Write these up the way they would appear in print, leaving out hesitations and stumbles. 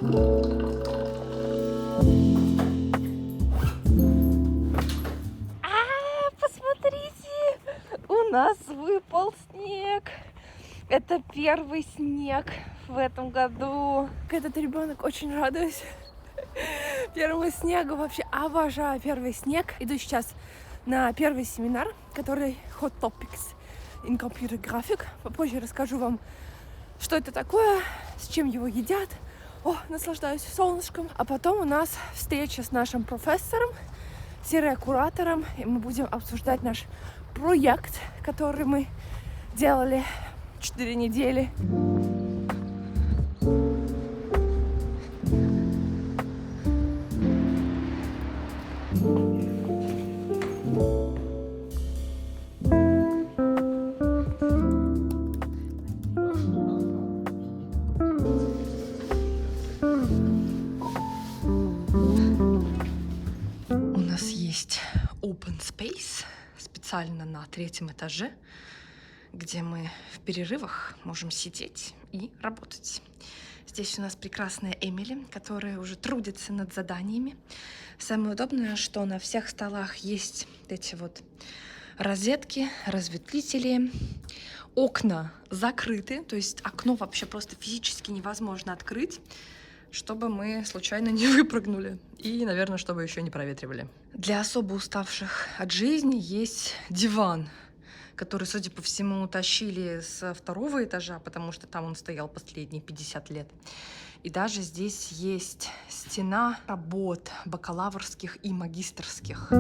Посмотрите, у нас выпал снег. Это первый снег в этом году. Этот ребенок очень радуюсь первому снегу. Вообще обожаю первый снег. Иду сейчас на первый семинар, который Hot Topics in Computer Graphic. Попозже расскажу вам, что это такое, с чем его едят. О, наслаждаюсь солнышком. А потом у нас встреча с нашим профессором, куратором, и мы будем обсуждать наш проект, который мы делали 4 недели. У нас есть open space специально на 3-м этаже, где мы в перерывах можем сидеть и работать. Здесь у нас прекрасная Эмили, которая уже трудится над заданиями. Самое удобное, что на всех столах есть эти вот розетки, разветвители. Окна закрыты, то есть окно вообще просто физически невозможно открыть, чтобы мы случайно не выпрыгнули и, наверное, чтобы еще не проветривали. Для особо уставших от жизни есть диван, который, судя по всему, утащили с 2-го этажа, потому что там он стоял последние 50 лет. И даже здесь есть стена работ бакалаврских и магистерских.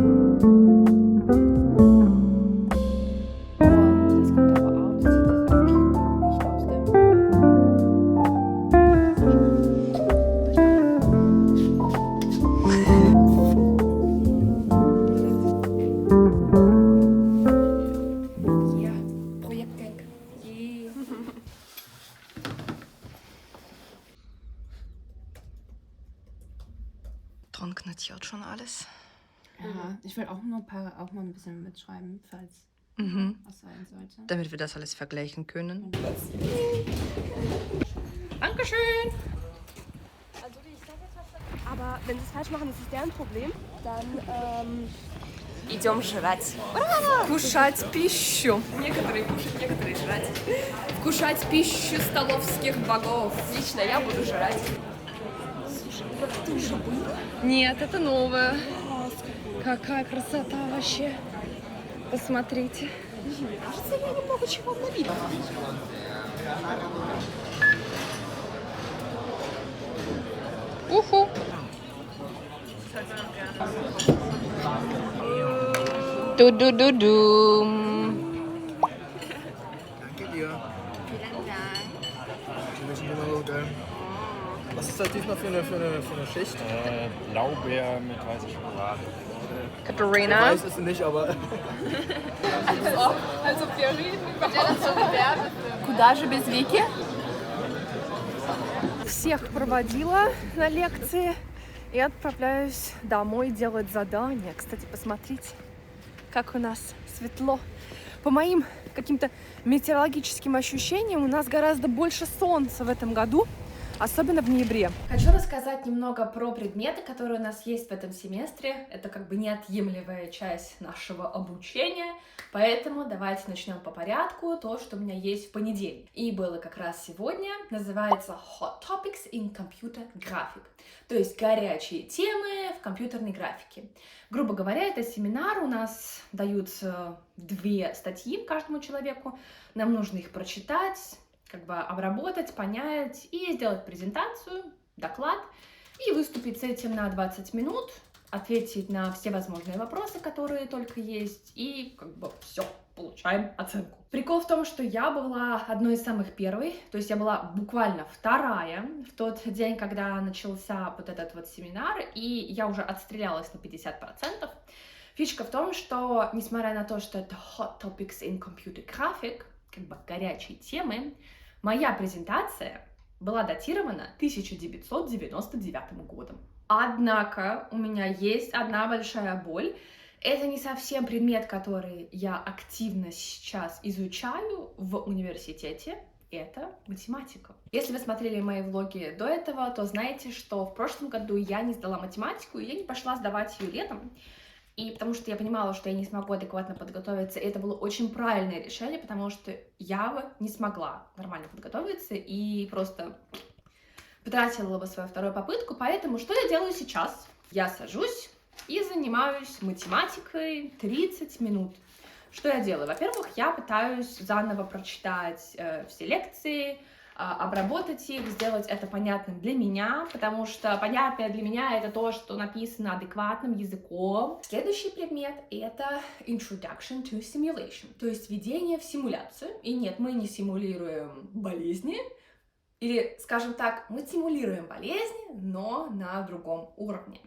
Tonk notiert schon alles. Ja, ich will auch mal ein bisschen mitschreiben, falls was sein sollte. Damit wir das alles vergleichen können. Dankeschön! Also ich sag jetzt was, aber wenn sie es falsch machen, ist es deren Problem. Dann идем жрать. Кушать пищу. Некоторые кушать, некоторые жрать. Вкушать пищу столовских богов. Лично я буду жрать. Слушай, это уже было? Нет, это новое. Какая красота вообще. Посмотрите. Мне кажется, я немного чего обломила. Уху. Ду-ду-ду-ду. Danke dir. Vielen Dank. Sie müssen immer so geil. Was ist das diesmal für eine Schicht? Blaubeer mit weißer Schokolade. Катарина. Weiß es nicht, aber. Also wir reden Куда же без Вики? Всех проводила на лекции и отправляюсь домой делать задания. Кстати, посмотрите, как у нас светло. По моим каким-то метеорологическим ощущениям, у нас гораздо больше солнца в этом году, особенно в ноябре. Хочу рассказать немного про предметы, которые у нас есть в этом семестре. Это как бы неотъемлемая часть нашего обучения, поэтому давайте начнем по порядку. То, что у меня есть в понедельник. И было как раз сегодня, называется Hot Topics in Computer Graphic, то есть горячие темы в компьютерной графике. Грубо говоря, это семинар, у нас даются 2 статьи каждому человеку, нам нужно их прочитать, как бы обработать, понять и сделать презентацию, доклад и выступить с этим на 20 минут, ответить на все возможные вопросы, которые только есть, и как бы все, получаем оценку. Прикол в том, что я была одной из самых первой, то есть я была буквально вторая в тот день, когда начался вот этот вот семинар, и я уже отстрелялась на 50%. Фишка в том, что, несмотря на то, что это Hot Topics in Computer Graphic, как бы горячие темы, моя презентация была датирована 1999 годом. Однако у меня есть одна большая боль. Это не совсем предмет, который я активно сейчас изучаю в университете, это математика. Если вы смотрели мои влоги до этого, то знаете, что в прошлом году я не сдала математику, и я не пошла сдавать ее летом. И потому что я понимала, что я не смогу адекватно подготовиться, и это было очень правильное решение, потому что я бы не смогла нормально подготовиться и просто потратила бы свою вторую попытку. Поэтому что я делаю сейчас? Я сажусь и занимаюсь математикой 30 минут. Что я делаю? Во-первых, я пытаюсь заново прочитать все лекции, обработать их, сделать это понятным для меня, потому что понятное для меня это то, что написано адекватным языком. Следующий предмет — это Introduction to Simulation, то есть введение в симуляцию. И нет, мы не симулируем болезни, или, скажем так, мы симулируем болезни, но на другом уровне.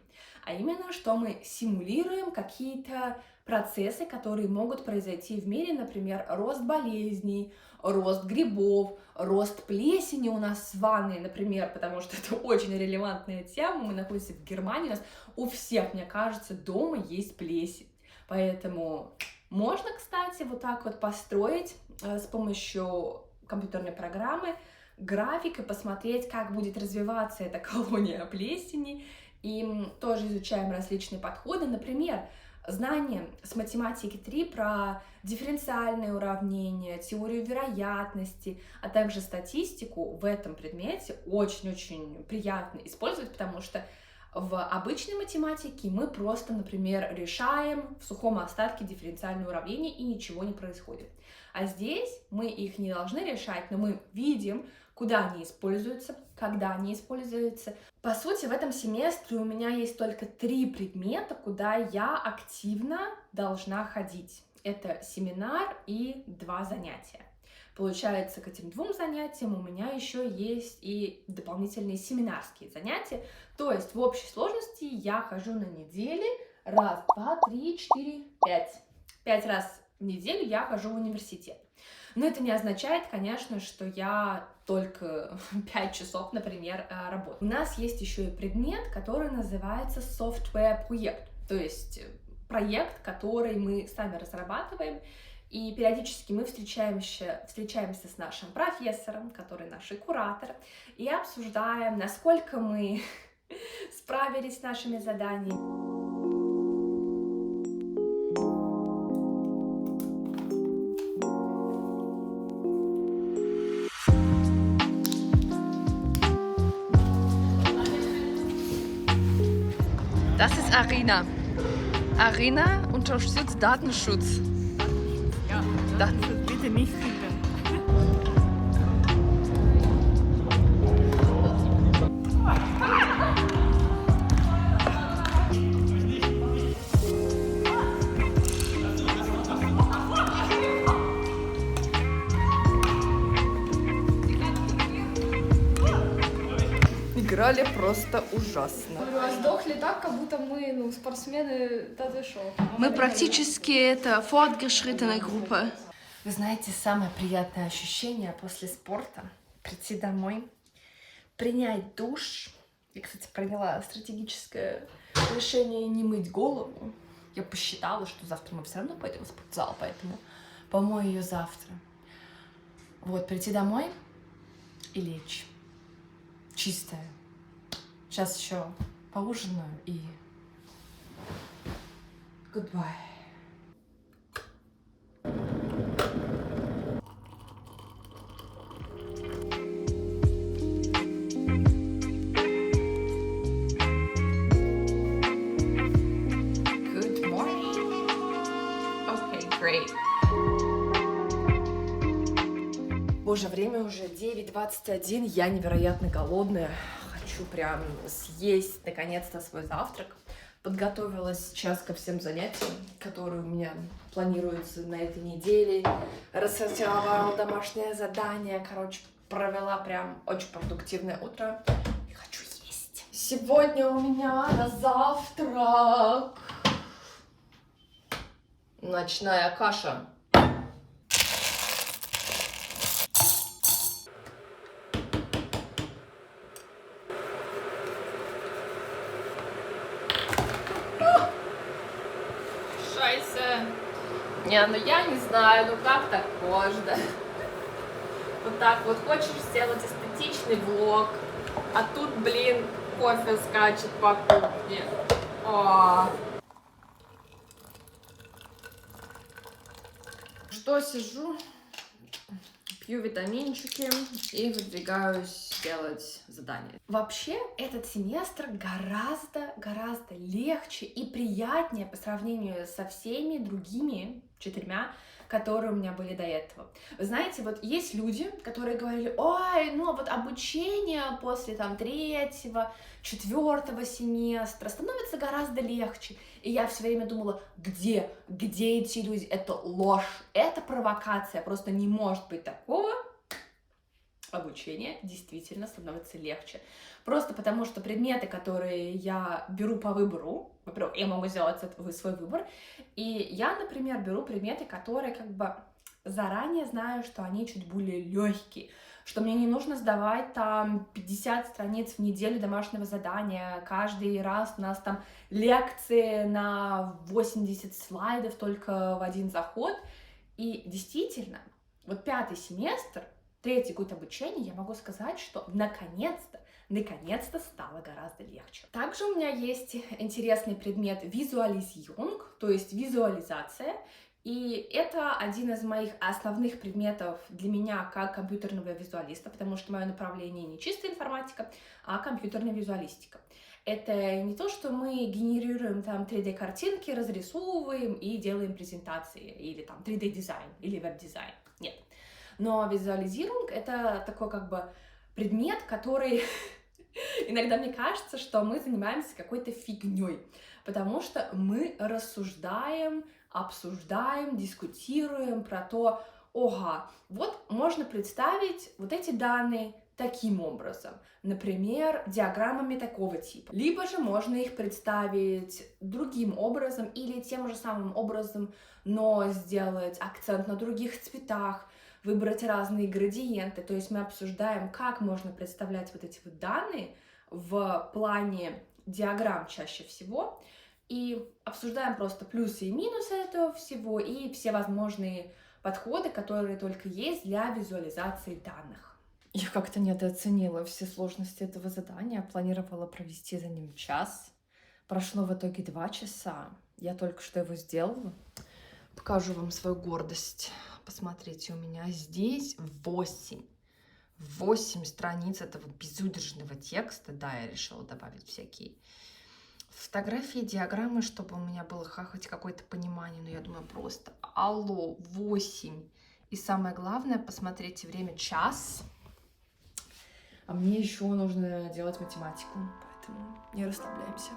А именно, что мы симулируем какие-то процессы, которые могут произойти в мире, например, рост болезней, рост грибов, рост плесени у нас в ванной, например, потому что это очень релевантная тема. Мы находимся в Германии, у нас у всех, мне кажется, дома есть плесень. Поэтому можно, кстати, вот так вот построить с помощью компьютерной программы график и посмотреть, как будет развиваться эта колония плесени. И тоже изучаем различные подходы. Например, знания с математики 3 про дифференциальные уравнения, теорию вероятности, а также статистику в этом предмете очень-очень приятно использовать, потому что в обычной математике мы просто, например, решаем в сухом остатке дифференциальные уравнения и ничего не происходит. А здесь мы их не должны решать, но мы видим, куда они используются, когда они используются. По сути, в этом семестре у меня есть только 3 предмета, куда я активно должна ходить. Это семинар и 2 занятия. Получается, к этим 2 занятиям у меня еще есть и дополнительные семинарские занятия. То есть в общей сложности я хожу на неделе 1, 2, 3, 4, 5. 5 раз в неделю я хожу в университет. Но это не означает, конечно, что я только 5 часов, например, работаю. У нас есть еще и предмет, который называется software-проект, то есть проект, который мы сами разрабатываем, и периодически мы встречаемся с нашим профессором, который наш куратор, и обсуждаем, насколько мы справились с нашими заданиями. Das ist Arena. Arena unterstützt Datenschutz. Ja, Datenschutz bitte nicht finden. Играли просто ужасно. Сдохли так, как будто мы, спортсмены ТТ-шоу. Мы практически это fortgeschrittene группа. Вы знаете, самое приятное ощущение после спорта — прийти домой, принять душ. Я, кстати, приняла стратегическое решение не мыть голову. Я посчитала, что завтра мы все равно пойдем в спортзал, поэтому помою ее завтра. Вот, прийти домой и лечь. Чистая. Сейчас еще поужинаю и... Goodbye. Good morning. Okay, great. Боже, время уже 9:21, я невероятно голодная. Хочу прям съесть наконец-то свой завтрак. Подготовилась сейчас ко всем занятиям, которые у меня планируются на этой неделе. Рассортировала домашнее задание. Короче, провела прям очень продуктивное утро. И хочу есть. Сегодня у меня на завтрак ночная каша. Не, ну я не знаю, ну как так можно? Вот так вот хочешь сделать эстетичный влог, а тут, блин, кофе скачет по кухне. О. Что, сижу, пью витаминчики и выдвигаюсь делать задание. Вообще, этот семестр гораздо легче и приятнее по сравнению со всеми другими 4, которые у меня были до этого. Вы знаете, вот есть люди, которые говорили: ой, ну вот обучение после там 3-го, 4-го семестра становится гораздо легче. И я все время думала, где эти люди? Это ложь, это провокация, просто не может быть такого. Обучение действительно становится легче. Просто потому, что предметы, которые я беру по выбору, во-первых, я могу сделать свой выбор, и я, например, беру предметы, которые как бы заранее знаю, что они чуть более легкие, что мне не нужно сдавать там 50 страниц в неделю домашнего задания, каждый раз у нас там лекции на 80 слайдов только в один заход, и действительно, вот 5-й семестр, 3-й год обучения, я могу сказать, что наконец-то стало гораздо легче. Также у меня есть интересный предмет визуализируинг, то есть визуализация, и это один из моих основных предметов для меня как компьютерного визуалиста, потому что мое направление не чистая информатика, а компьютерная визуалистика. Это не то, что мы генерируем там 3D-картинки, разрисовываем и делаем презентации, или там 3D-дизайн, или веб-дизайн. Нет. Но визуализируинг — это такой как бы предмет, который иногда мне кажется, что мы занимаемся какой-то фигней, потому что мы рассуждаем, обсуждаем, дискутируем про то, ага, вот можно представить вот эти данные таким образом, например, диаграммами такого типа. Либо же можно их представить другим образом или тем же самым образом, но сделать акцент на других цветах, выбрать разные градиенты. То есть мы обсуждаем, как можно представлять вот эти вот данные в плане диаграмм чаще всего, и обсуждаем просто плюсы и минусы этого всего и все возможные подходы, которые только есть для визуализации данных. Я как-то недооценила все сложности этого задания, планировала провести за ним час. Прошло в итоге 2 часа, я только что его сделала. Покажу вам свою гордость. Посмотрите, у меня здесь 8 страниц этого безудержного текста. Да, я решила добавить всякие фотографии, диаграммы, чтобы у меня было хоть какое-то понимание. Но я думаю, просто алло, 8. И самое главное, посмотрите, время час. А мне еще нужно делать математику, поэтому не расслабляемся.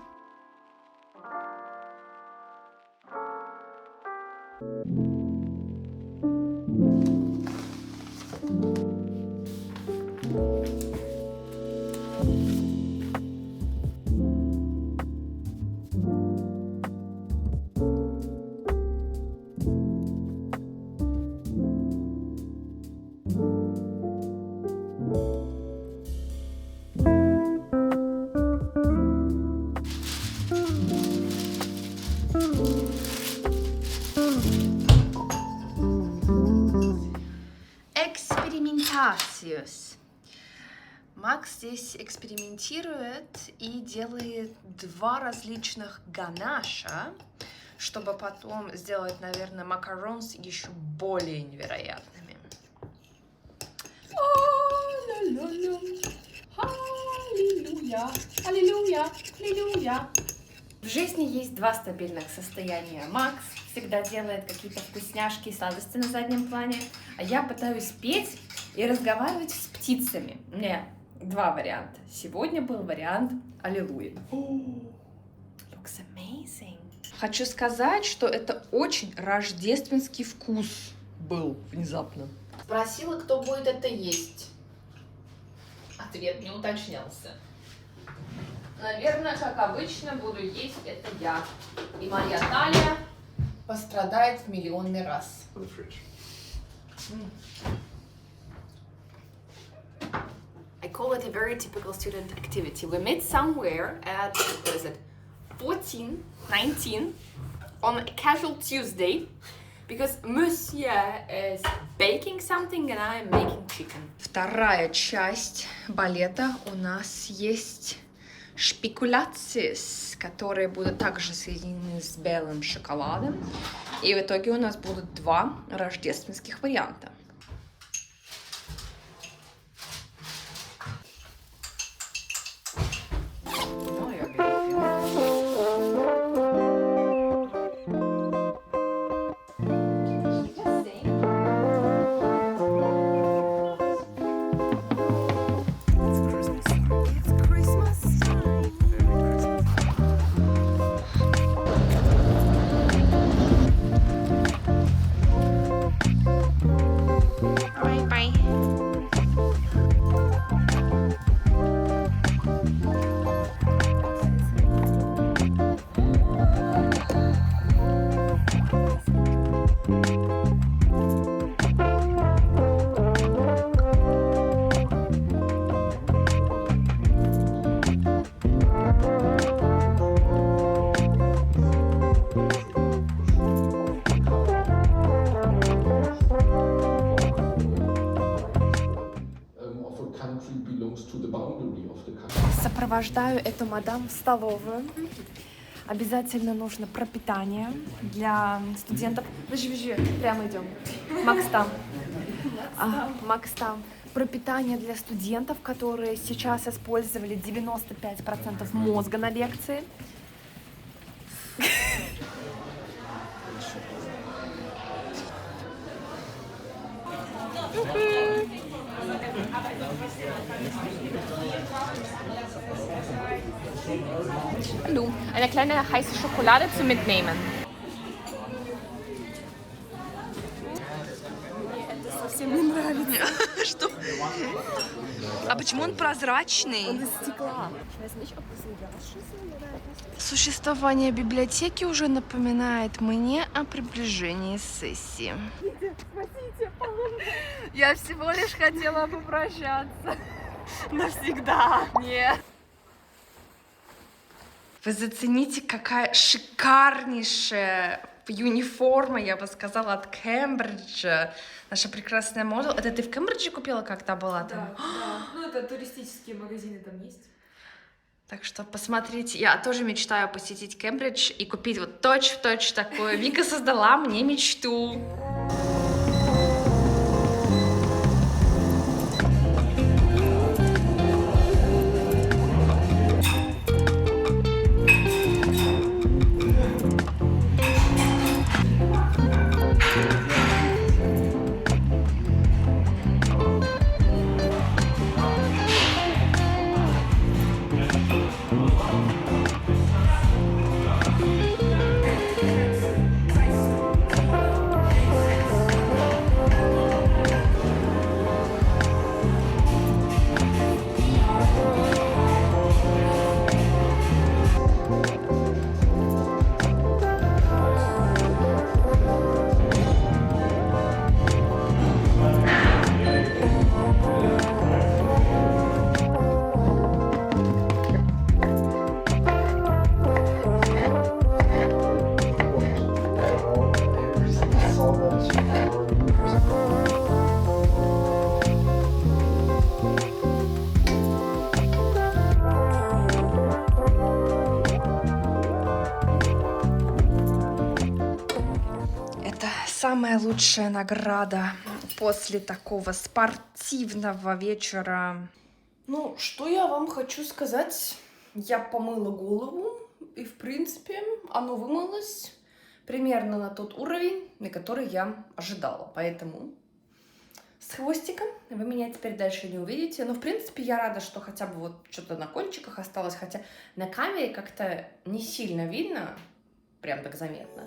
Макс здесь экспериментирует и делает 2 различных ганаша, чтобы потом сделать, наверное, макаронс еще более невероятными. Аллилуйя, аллилуйя, аллилуйя. В жизни есть 2 стабильных состояния. Макс всегда делает какие-то вкусняшки и сладости на заднем плане, а я пытаюсь петь и разговаривать с птицами. У меня 2 варианта. Сегодня был вариант аллилуйя. Looks amazing. Хочу сказать, что это очень рождественский вкус был внезапно. Спросила, кто будет это есть. Ответ не уточнялся. Наверное, как обычно, буду есть это я. И моя талия пострадает в миллионный раз. I call it a very typical student activity. We met somewhere at, what is it, 14, 19, on a casual Tuesday. Because Monsieur is baking something and I'm making chicken. Вторая часть балета у нас есть шпекуляции, которые будут также соединены с белым шоколадом. И в итоге у нас будут два рождественских варианта. Сопровождаю эту мадам в столовую. Обязательно нужно пропитание для студентов. Подожди, прямо идем. Макс там. Макс там. Пропитание для студентов, которые сейчас использовали 95% мозга на лекции. Hallo, eine kleine heiße Schokolade zum Mitnehmen. Это совсем не нравится. Что? А почему он прозрачный? Он из стекла. Ich weiß nicht, ob das ein Glasschüssel oder etwas. Существование библиотеки уже напоминает мне о приближении сессии. Спасите, я всего лишь хотела попрощаться. Навсегда. Нет. Вы зацените, какая шикарнейшая униформа, я бы сказала, от Кембриджа. Наша прекрасная модель. Это ты в Кембридже купила, когда была там? Да. Ну, это туристические магазины там есть. Так что посмотрите, я тоже мечтаю посетить Кембридж и купить вот точь-в-точь такое. Вика создала мне мечту. Самая лучшая награда после такого спортивного вечера. Ну, что я вам хочу сказать? Я помыла голову, и, в принципе, оно вымылось примерно на тот уровень, на который я ожидала. Поэтому с хвостиком вы меня теперь дальше не увидите. Но, в принципе, я рада, что хотя бы вот что-то на кончиках осталось. Хотя на камере как-то не сильно видно, прям так заметно.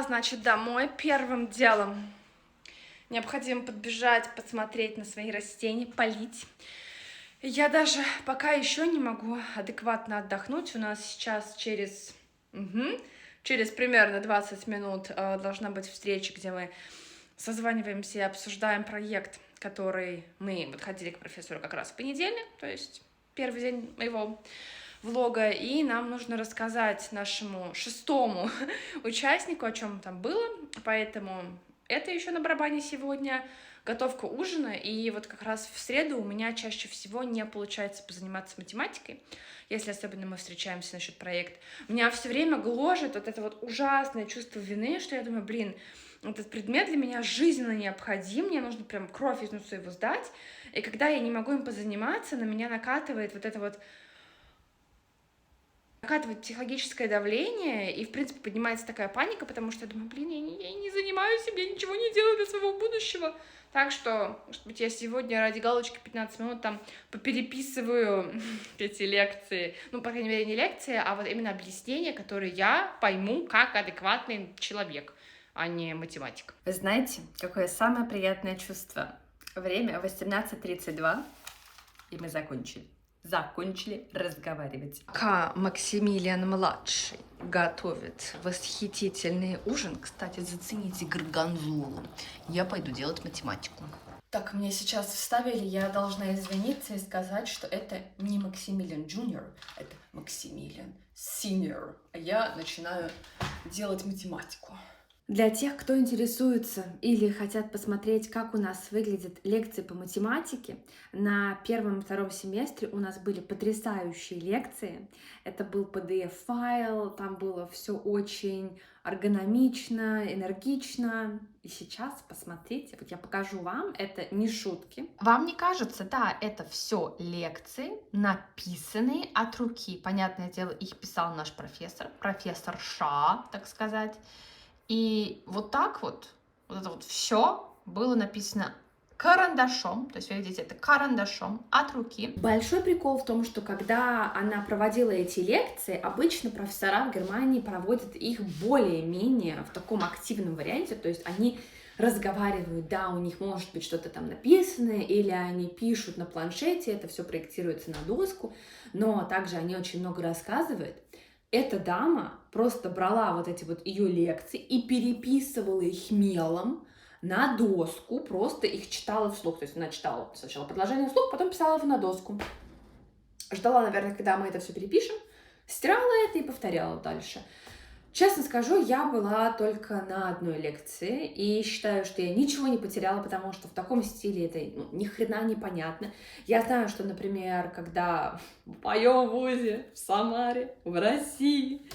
пришла, значит, домой первым делом. Необходимо подбежать, посмотреть на свои растения, полить. Я даже пока еще не могу адекватно отдохнуть. У нас сейчас через примерно 20 минут должна быть встреча, где мы созваниваемся и обсуждаем проект, который мы вот ходили к профессору как раз в понедельник, то есть первый день моего влога, и нам нужно рассказать нашему 6-му участнику, о чем там было, поэтому это еще на барабане сегодня, готовка ужина, и вот как раз в среду у меня чаще всего не получается позаниматься математикой, если особенно мы встречаемся насчет проекта. Меня все время гложет вот это вот ужасное чувство вины, что я думаю, блин, этот предмет для меня жизненно необходим, мне нужно прям кровь из носу его сдать, и когда я не могу им позаниматься, на меня накатывает вот это вот психологическое давление, и, в принципе, поднимается такая паника, потому что я думаю, блин, я не занимаюсь, я ничего не делаю для своего будущего. Так что, может быть, я сегодня ради галочки 15 минут там попереписываю эти лекции. Ну, по крайней мере, не лекции, а вот именно объяснения, которые я пойму как адекватный человек, а не математик. Вы знаете, какое самое приятное чувство? Время 18:32, и мы закончили разговаривать. Пока Максимилиан-младший готовит восхитительный ужин, кстати, зацените горгонзолу, я пойду делать математику. Так, мне сейчас вставили, я должна извиниться и сказать, что это не Максимилиан Junior, это Максимилиан Senior, а я начинаю делать математику. Для тех, кто интересуется или хотят посмотреть, как у нас выглядят лекции по математике, на первом и втором семестре у нас были потрясающие лекции. Это был PDF-файл, там было все очень эргономично, энергично. И сейчас посмотрите, вот я покажу вам, это не шутки. Вам не кажется? Да, это все лекции, написанные от руки. Понятное дело, их писал наш профессор Ша, так сказать. И вот так вот это вот все было написано карандашом, то есть вы видите, это карандашом от руки. Большой прикол в том, что когда она проводила эти лекции, обычно профессора в Германии проводят их более-менее в таком активном варианте, то есть они разговаривают, да, у них может быть что-то там написано, или они пишут на планшете, это все проектируется на доску, но также они очень много рассказывают. Эта дама просто брала вот эти вот ее лекции и переписывала их мелом на доску, просто их читала вслух. То есть она читала сначала предложение вслух, потом писала его на доску. Ждала, наверное, когда мы это все перепишем, стирала это и повторяла дальше. Честно скажу, я была только на одной лекции и считаю, что я ничего не потеряла, потому что в таком стиле это ни хрена не понятно. Я знаю, что, например, когда в моем вузе, в Самаре, в России,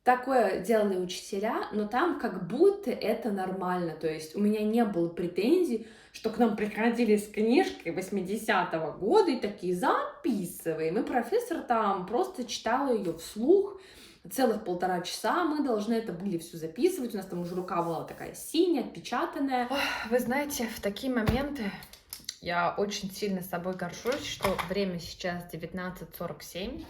такое делали учителя, но там как будто это нормально. То есть у меня не было претензий, что к нам приходили с книжкой 80-го года и такие записываем. И профессор там просто читал ее вслух. Целых 1,5 часа мы должны это были все записывать. У нас там уже рука была такая синяя, отпечатанная. Вы знаете, в такие моменты я очень сильно собой горжусь, что время сейчас 19:47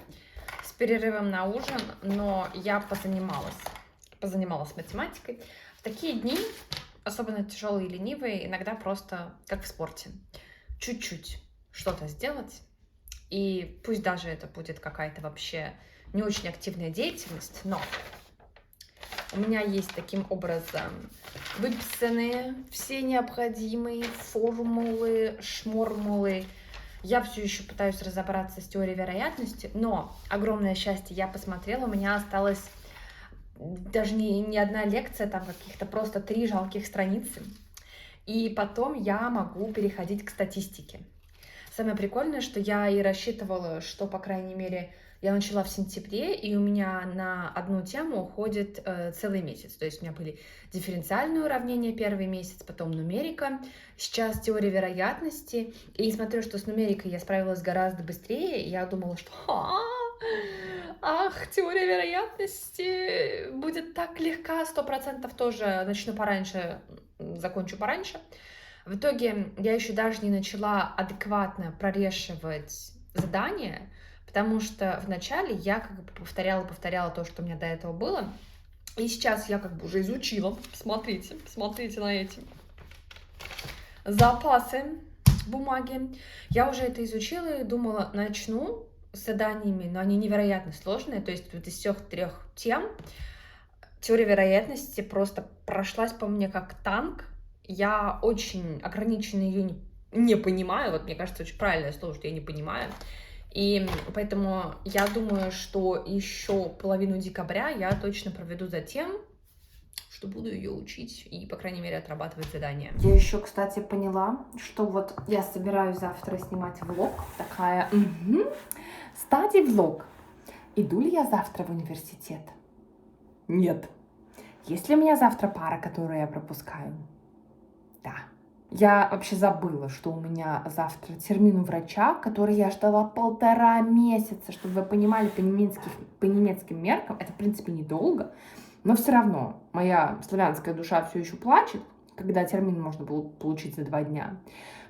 с перерывом на ужин, но я позанималась математикой. В такие дни, особенно тяжелые и ленивые, иногда просто как в спорте. Чуть-чуть что-то сделать, и пусть даже это будет какая-то вообще не очень активная деятельность, но у меня есть таким образом выписанные все необходимые формулы, шмормулы. Я все еще пытаюсь разобраться с теорией вероятности, но огромное счастье, я посмотрела, у меня осталось даже не одна лекция, там каких-то просто 3 жалких страницы. И потом я могу переходить к статистике. Самое прикольное, что я и рассчитывала, что, по крайней мере, я начала в сентябре, и у меня на одну тему уходит целый месяц. То есть у меня были дифференциальные уравнения первый месяц, потом нумерика, сейчас теория вероятности. И смотрю, что с нумерикой я справилась гораздо быстрее. И я думала, что теория вероятности будет так легка, 100% тоже начну пораньше, закончу пораньше. В итоге я еще даже не начала адекватно прорешивать задания, потому что вначале я как бы повторяла то, что у меня до этого было. И сейчас я как бы уже изучила. Посмотрите на эти запасы бумаги. Я уже это изучила и думала, начну с заданиями, но они невероятно сложные. То есть вот из всех 3 тем теория вероятности просто прошлась по мне как танк. Я очень ограниченно ее не понимаю. Вот мне кажется, очень правильное слово, что я не понимаю. И поэтому я думаю, что еще половину декабря я точно проведу за тем, что буду ее учить и, по крайней мере, отрабатывать задания. Я еще, кстати, поняла, что вот я собираюсь завтра снимать влог. Такая, стадий-влог. Иду ли я завтра в университет? Нет. Есть ли у меня завтра пара, которую я пропускаю? Да. Я вообще забыла, что у меня завтра термин у врача, который я ждала 1,5 месяца, чтобы вы понимали, по немецким меркам, это, в принципе, недолго, но все равно моя славянская душа все еще плачет, когда термин можно было получить за 2 дня.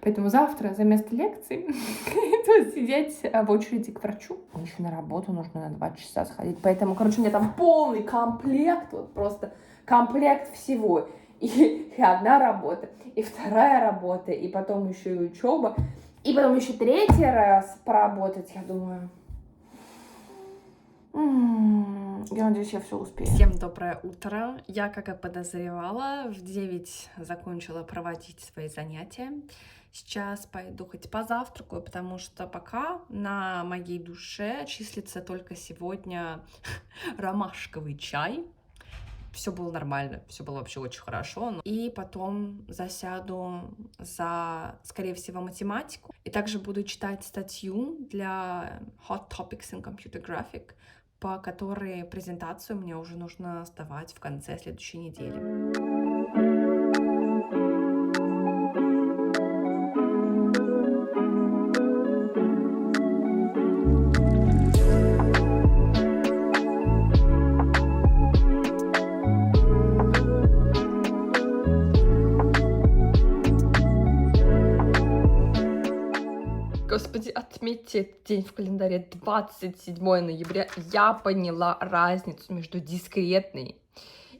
Поэтому завтра за место лекций иду сидеть в очереди к врачу. Мне еще на работу нужно на 2 часа сходить, поэтому, короче, у меня там полный комплект, вот просто комплект всего. И 1 работа, и 2 работа, и потом еще и учеба, и потом еще 3 раз поработать, я думаю. Я надеюсь, я все успею. Всем доброе утро. Я, как и подозревала, в 9 закончила проводить свои занятия. Сейчас пойду хоть позавтракаю, потому что пока на моей душе числится только сегодня ромашковый чай. Все было нормально, все было вообще очень хорошо. И потом засяду за, скорее всего, математику. И также буду читать статью для Hot Topics in Computer Graphic, по которой презентацию мне уже нужно сдавать в конце следующей недели. Господи, отметьте этот день в календаре, 27 ноября. Я поняла разницу между дискретной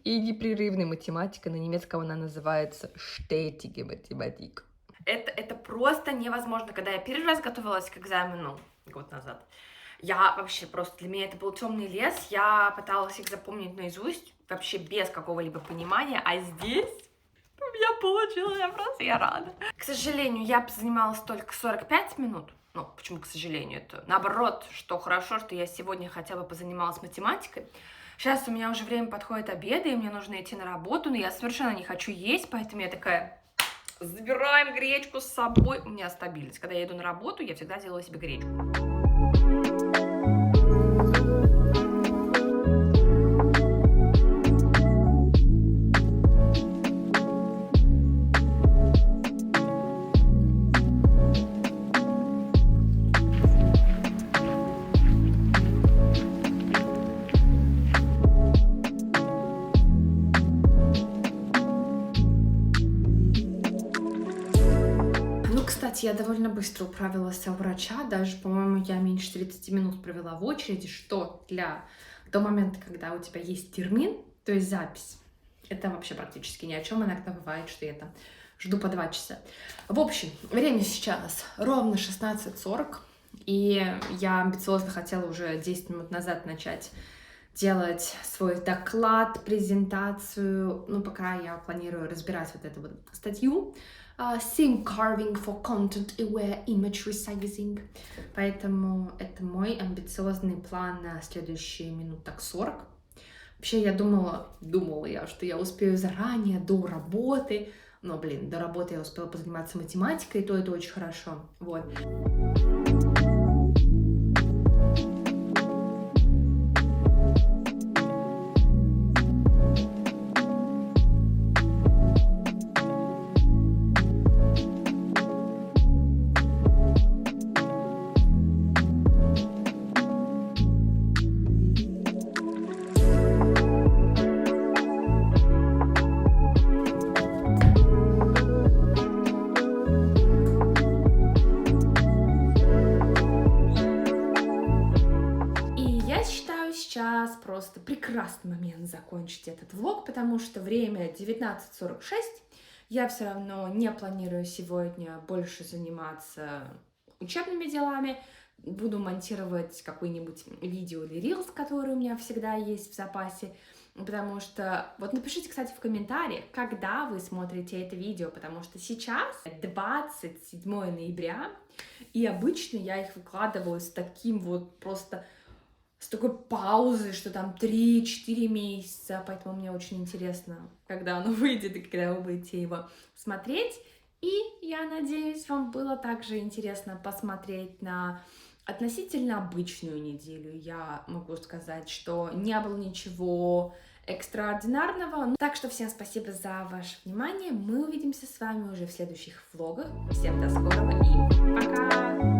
и непрерывной математикой. На немецком она называется stetige Mathematik. Это просто невозможно. Когда я первый раз готовилась к экзамену год назад, я вообще просто, для меня это был темный лес. Я пыталась их запомнить наизусть, вообще без какого-либо понимания, а здесь... Я получила, я рада. К сожалению, я занималась только 45 минут. Ну, почему к сожалению? Это наоборот, что хорошо, что я сегодня хотя бы позанималась математикой. Сейчас у меня уже время подходит обеда, и мне нужно идти на работу, но я совершенно не хочу есть, поэтому я такая, забираем гречку с собой. У меня стабильность. Когда я иду на работу, я всегда делаю себе гречку. Я довольно быстро управилась у врача, даже, по-моему, я меньше 30 минут провела в очереди, что для того момента, когда у тебя есть термин, то есть запись, это вообще практически ни о чем. Иногда бывает, что я там жду по 2 часа. В общем, время сейчас ровно 16:40, и я амбициозно хотела уже 10 минут назад начать делать свой доклад, презентацию, ну, пока я планирую разбирать вот эту вот статью. Theme carving for content-aware image resizing. Поэтому это мой амбициозный план на следующие минут так 40. Вообще я думала, что я успею заранее, до работы. Но, блин, до работы я успела позаниматься математикой, то это очень хорошо. Вот. прекрасный момент закончить этот влог, потому что время 19:46. Я все равно не планирую сегодня больше заниматься учебными делами. Буду монтировать какой-нибудь видео или рилс, который у меня всегда есть в запасе. Потому что, вот напишите, кстати, в комментариях, когда вы смотрите это видео, потому что сейчас 27 ноября, и обычно я их выкладываю с таким вот просто, с такой паузой, что там 3-4 месяца, поэтому мне очень интересно, когда оно выйдет и когда вы будете его смотреть. И я надеюсь, вам было также интересно посмотреть на относительно обычную неделю. Я могу сказать, что не было ничего экстраординарного. Так что всем спасибо за ваше внимание. Мы увидимся с вами уже в следующих влогах. Всем до скорого и пока!